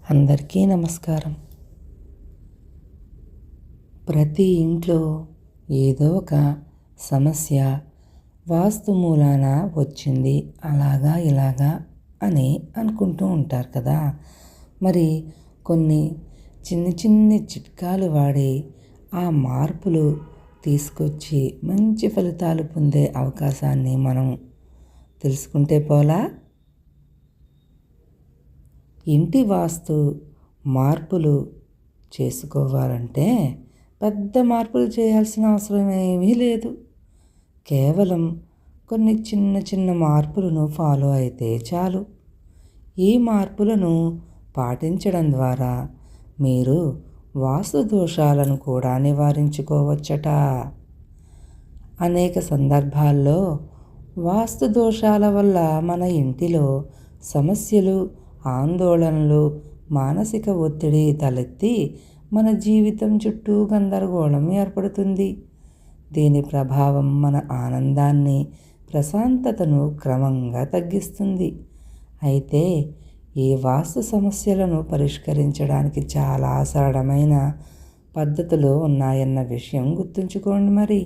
అందరికీ నమస్కారం. ప్రతి ఇంట్లో ఏదో ఒక సమస్య వాస్తు మూలాన వచ్చింది, అలాగా ఇలాగా అని అనుకుంటూ ఉంటారు కదా. మరి కొన్ని చిన్ని చిట్కాలు వాడి ఆ మార్పులు తీసుకొచ్చి మంచి ఫలితాలు పొందే అవకాశాన్ని మనం తెలుసుకుంటే పోలా. ఇంటి వాస్తు మార్పులు చేసుకోవాలంటే పెద్ద మార్పులు చేయాల్సిన అవసరం ఏమీ లేదు. కేవలం కొన్ని చిన్న మార్పులను ఫాలో అయితే చాలు. ఈ మార్పులను పాటించడం ద్వారా మీరు వాస్తు దోషాలను కూడా నివారించుకోవచ్చట. అనేక సందర్భాల్లో వాస్తు దోషాల వల్ల మన ఇంటిలో సమస్యలు, ఆందోళనలు, మానసిక ఒత్తిడి తలెత్తి మన జీవితం చుట్టూ గందరగోళం ఏర్పడుతుంది. దీని ప్రభావం మన ఆనందాన్ని, ప్రశాంతతను క్రమంగా తగ్గిస్తుంది. అయితే ఈ వాస్తు సమస్యలను పరిష్కరించడానికి చాలా సరళమైన పద్ధతులు ఉన్నాయన్న విషయం గుర్తుంచుకోండి. మరి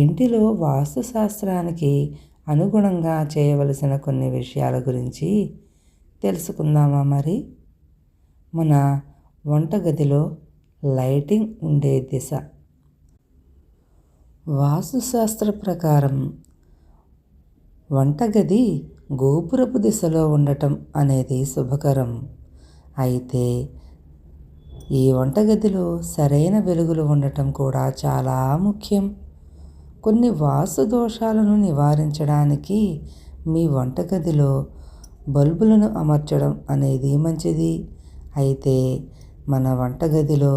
ఇంటిలో వాస్తు శాస్త్రానికి అనుగుణంగా చేయవలసిన కొన్ని విషయాల గురించి తెలుసుకుందామా. మరి మన వంటగదిలో లైటింగ్ ఉండే దిశ. వాస్తుశాస్త్ర ప్రకారం వంటగది గోపురపు దిశలో ఉండటం అనేది శుభకరం. అయితే ఈ వంటగదిలో సరైన వెలుగులు ఉండటం కూడా చాలా ముఖ్యం. కొన్ని వాస్తు దోషాలను నివారించడానికి మీ వంటగదిలో బల్బులను అమర్చడం అనేది మంచిది. అయితే మన వంటగదిలో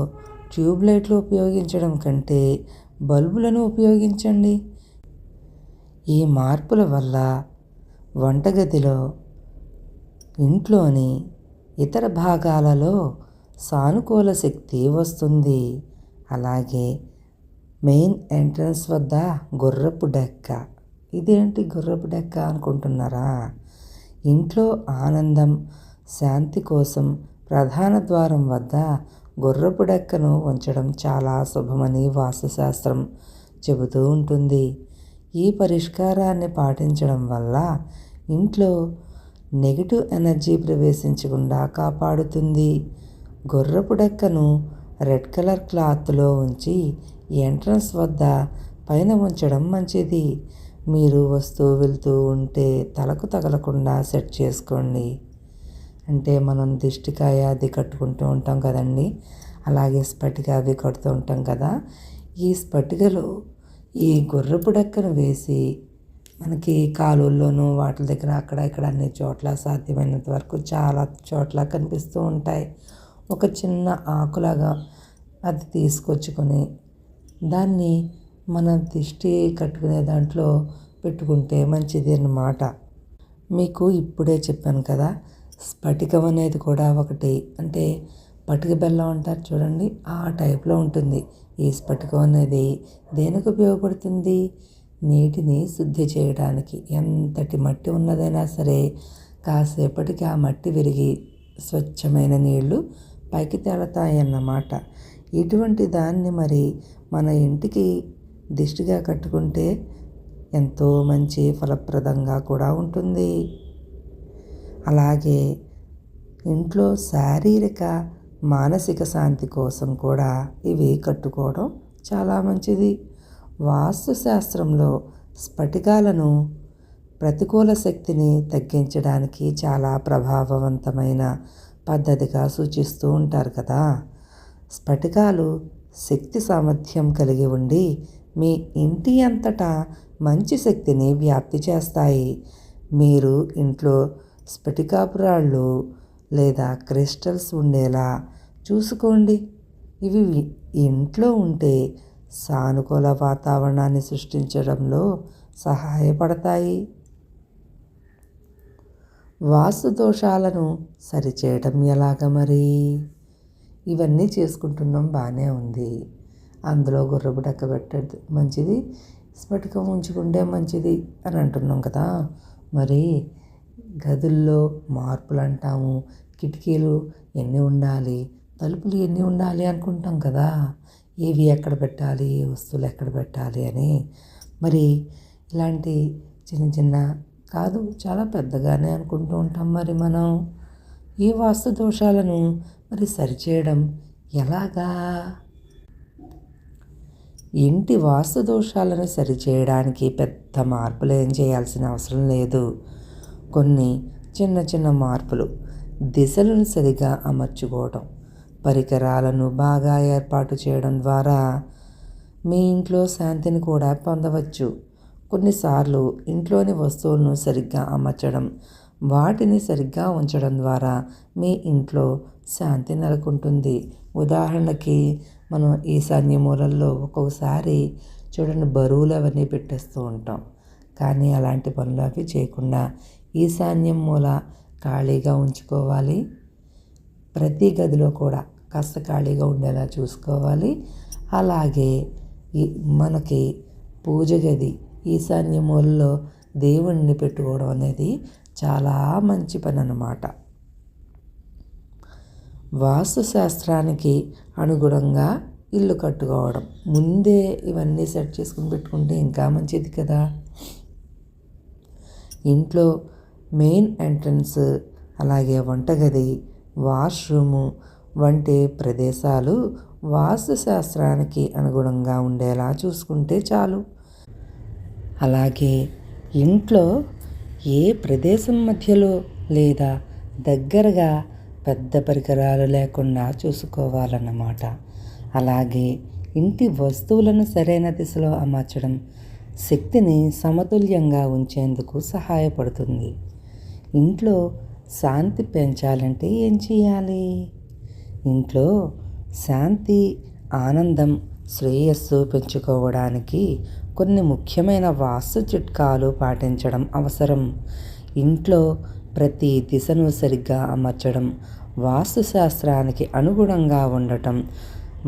ట్యూబ్లైట్లు ఉపయోగించడం కంటే బల్బులను ఉపయోగించండి. ఈ మార్పుల వల్ల వంటగదిలో, ఇంట్లోని ఇతర భాగాలలో సానుకూల శక్తి వస్తుంది. అలాగే మెయిన్ ఎంట్రన్స్ వద్ద గుర్రపు డెక్క. ఇదేంటి గుర్రపు డెక్క అనుకుంటున్నారా? ఇంట్లో ఆనందం, శాంతి కోసం ప్రధాన ద్వారం వద్ద గుర్రపు డెక్కను ఉంచడం చాలా శుభమని వాస్తుశాస్త్రం చెబుతూ ఉంటుంది. ఈ పరిష్కారాన్ని పాటించడం వల్ల ఇంట్లో నెగిటివ్ ఎనర్జీ ప్రవేశించకుండా కాపాడుతుంది. గుర్రపు డెక్కను రెడ్ కలర్ క్లాత్లో ఉంచి ఎంట్రన్స్ వద్ద పైన ఉంచడం మంచిది. మీరు వస్తూ వెళ్తూ ఉంటే తలకు తగలకుండా సెట్ చేసుకోండి. అంటే మనం దిష్టికాయ అది కట్టుకుంటూ ఉంటాం కదండి, అలాగే స్పటిక అవి కడుతూ ఉంటాం కదా. ఈ స్పటికలో ఈ గుర్రపు డెక్కను వేసి మనకి కాలువల్లోనూ వాటి దగ్గర అక్కడ ఇక్కడ అన్ని చోట్ల సాధ్యమైనంత వరకు చాలా చోట్ల కనిపిస్తూ ఉంటాయి. ఒక చిన్న ఆకులాగా అది తీసుకొచ్చుకొని దాన్ని మన దిష్టి కట్టుకునే దాంట్లో పెట్టుకుంటే మంచిది అన్నమాట. మీకు ఇప్పుడే చెప్పాను కదా, స్ఫటికం అనేది కూడా ఒకటి, అంటే పటిక బెల్లం అంటారు చూడండి, ఆ టైప్లో ఉంటుంది. ఈ స్ఫటికం అనేది దేనికి ఉపయోగపడుతుంది? నీటిని శుద్ధి చేయడానికి. ఎంతటి మట్టి ఉన్నదైనా సరే కాసేపటికి ఆ మట్టి విరిగి స్వచ్ఛమైన నీళ్లు పైకి తేలుతాయన్నమాట. ఇటువంటి దాన్ని మరి మన ఇంటికి దిష్టిగా కట్టుకుంటే ఎంతో మంచి ఫలప్రదంగా కూడా ఉంటుంది. అలాగే ఇంట్లో శారీరక, మానసిక శాంతి కోసం కూడా ఇవి కట్టుకోవడం చాలా మంచిది. వాస్తుశాస్త్రంలో స్ఫటికాలను ప్రతికూల శక్తిని తగ్గించడానికి చాలా ప్రభావవంతమైన పద్ధతిగా సూచిస్తూ ఉంటారు కదా. స్ఫటికాలు శక్తి సామర్థ్యం కలిగి ఉండి మీ ఇంటి అంతటా మంచి శక్తిని వ్యాప్తి చేస్తాయి. మీరు ఇంట్లో స్ఫటికాపురాళ్ళు లేదా క్రిస్టల్స్ ఉండేలా చూసుకోండి. ఇవి ఇంట్లో ఉంటే సానుకూల వాతావరణాన్ని సృష్టించడంలో సహాయపడతాయి. వాస్తు దోషాలను సరిచేయడం ఎలాగ మరి? ఇవన్నీ చేసుకుంటున్నాం, బాగానే ఉంది. అందులో గుర్రపు డెక్క పెట్టేది మంచిది, స్ఫటికం ఉంచుకుంటే మంచిది అని అంటున్నాం కదా. మరి గదుల్లో మార్పులు అంటాము, కిటికీలు ఎన్ని ఉండాలి, తలుపులు ఎన్ని ఉండాలి అనుకుంటాం కదా, ఏవి ఎక్కడ పెట్టాలి, ఏ వస్తువులు ఎక్కడ పెట్టాలి అని. మరి ఇలాంటి చిన్న చిన్న కాదు, చాలా పెద్దగానే అనుకుంటూ ఉంటాం. మరి మనం ఈ వాస్తు దోషాలను మరి సరిచేయడం ఎలాగా? ఇంటి వాస్తు దోషాలను సరిచేయడానికి పెద్ద మార్పులు ఏం చేయాల్సిన అవసరం లేదు. కొన్ని చిన్న చిన్న మార్పులు: దిశలను సరిగా అమర్చుకోవడం, పరికరాలను బాగా ఏర్పాటు చేయడం ద్వారా మీ ఇంట్లో శాంతిని కూడా పొందవచ్చు. కొన్నిసార్లు ఇంట్లోని వస్తువులను సరిగ్గా అమర్చడం, వాటిని సరిగ్గా ఉంచడం ద్వారా మీ ఇంట్లో శాంతి నెలకొంటుంది. ఉదాహరణకి మనం ఈశాన్య మూలల్లో ఒక్కొక్కసారి చూడండి బరువులు అవన్నీ పెట్టేస్తూ ఉంటాం. కానీ అలాంటి పనులు అవి చేయకుండా ఈశాన్యం మూల ఖాళీగా ఉంచుకోవాలి. ప్రతి గదిలో కూడా కాస్త ఖాళీగా ఉండేలా చూసుకోవాలి. అలాగే మనకి పూజ గది ఈశాన్య మూలలో దేవుణ్ణి పెట్టుకోవడం అనేది చాలా మంచి పని అన్నమాట. వాస్తుశాస్త్రానికి అనుగుణంగా ఇల్లు కట్టుకోవడం, ముందే ఇవన్నీ సెట్ చేసుకుని పెట్టుకుంటే ఇంకా మంచిది కదా. ఇంట్లో మెయిన్ ఎంట్రన్స్, అలాగే వంటగది, వాష్రూము వంటి ప్రదేశాలు వాస్తుశాస్త్రానికి అనుగుణంగా ఉండేలా చూసుకుంటే చాలు. అలాగే ఇంట్లో ఏ ప్రదేశం మధ్యలో లేదా దగ్గరగా పెద్ద పరికరాలు లేకుండా చూసుకోవాలన్నమాట. అలాగే ఇంటి వస్తువులను సరైన దిశలో అమర్చడం శక్తిని సమతుల్యంగా ఉంచేందుకు సహాయపడుతుంది. ఇంట్లో శాంతి పెంచాలంటే ఏం చేయాలి? ఇంట్లో శాంతి, ఆనందం, శ్రేయస్సు పెంచుకోవడానికి కొన్ని ముఖ్యమైన వాస్తు చిట్కాలు పాటించడం అవసరం. ఇంట్లో ప్రతి దిశను సరిగ్గా అమర్చడం, వాస్తుశాస్త్రానికి అనుగుణంగా ఉండటం,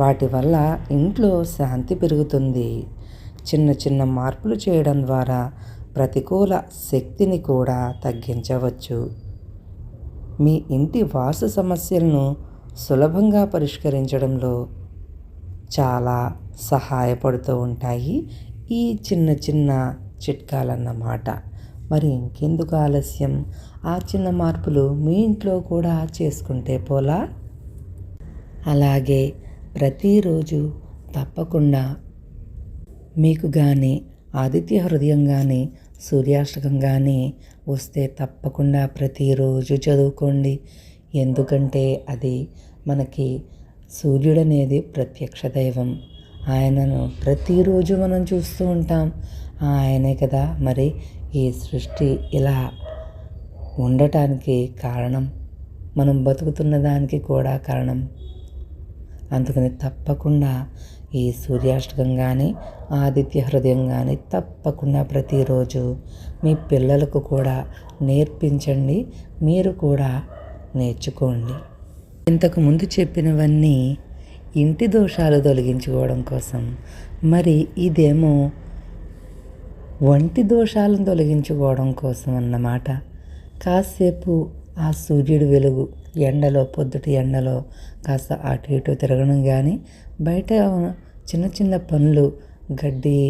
వాటి వల్ల ఇంట్లో శాంతి పెరుగుతుంది. చిన్న చిన్న మార్పులు చేయడం ద్వారా ప్రతికూల శక్తిని కూడా తగ్గించవచ్చు. మీ ఇంటి వాస్తు సమస్యలను సులభంగా పరిష్కరించడంలో చాలా సహాయపడుతూ ఉంటాయి ఈ చిన్న చిన్న చిట్కాలన్నమాట. మరి ఇంకెందుకు ఆలస్యం? ఆ చిన్న మార్పులు మీ ఇంట్లో కూడా చేసుకుంటే పోలా? అలాగే ప్రతిరోజు తప్పకుండా మీకు కానీ ఆదిత్య హృదయం కానీ సూర్యాష్టకం కానీ వస్తే తప్పకుండా ప్రతిరోజు చదువుకోండి. ఎందుకంటే అది మనకి సూర్యుడు అనేది ప్రత్యక్ష దైవం. ఆయనను ప్రతిరోజు మనం చూస్తూ ఉంటాం. ఆయనే కదా మరి ఈ సృష్టి ఇలా ఉండటానికి కారణం, మనం బతుకుతున్న దానికి కూడా కారణం. అందుకని తప్పకుండా ఈ సూర్యాష్టకం కానీ ఆదిత్య హృదయం కానీ తప్పకుండా ప్రతిరోజు మీ పిల్లలకు కూడా నేర్పించండి, మీరు కూడా నేర్చుకోండి. ఇంతకుముందు చెప్పినవన్నీ ఇంటి దోషాలు తొలగించుకోవడం కోసం. మరి ఇదేమో వంటి దోషాలను తొలగించుకోవడం కోసం అన్నమాట. కాసేపు ఆ సూర్యుడి వెలుగు ఎండలో, పొద్దుటి ఎండలో కాస్త అటు ఇటు తిరగడం కానీ, బయట చిన్న చిన్న పనులు గడ్డి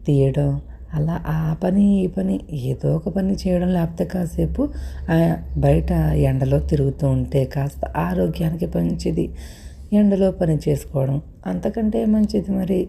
తీయడం, అలా ఆ పని ఈ పని ఏదో ఒక పని చేయడం, లేకపోతే కాసేపు బయట ఎండలో తిరుగుతూ ఉంటే కాస్త ఆరోగ్యానికి మంచిది. ఎండలో పని చేసుకోవడం అంతకంటే మంచిది మరి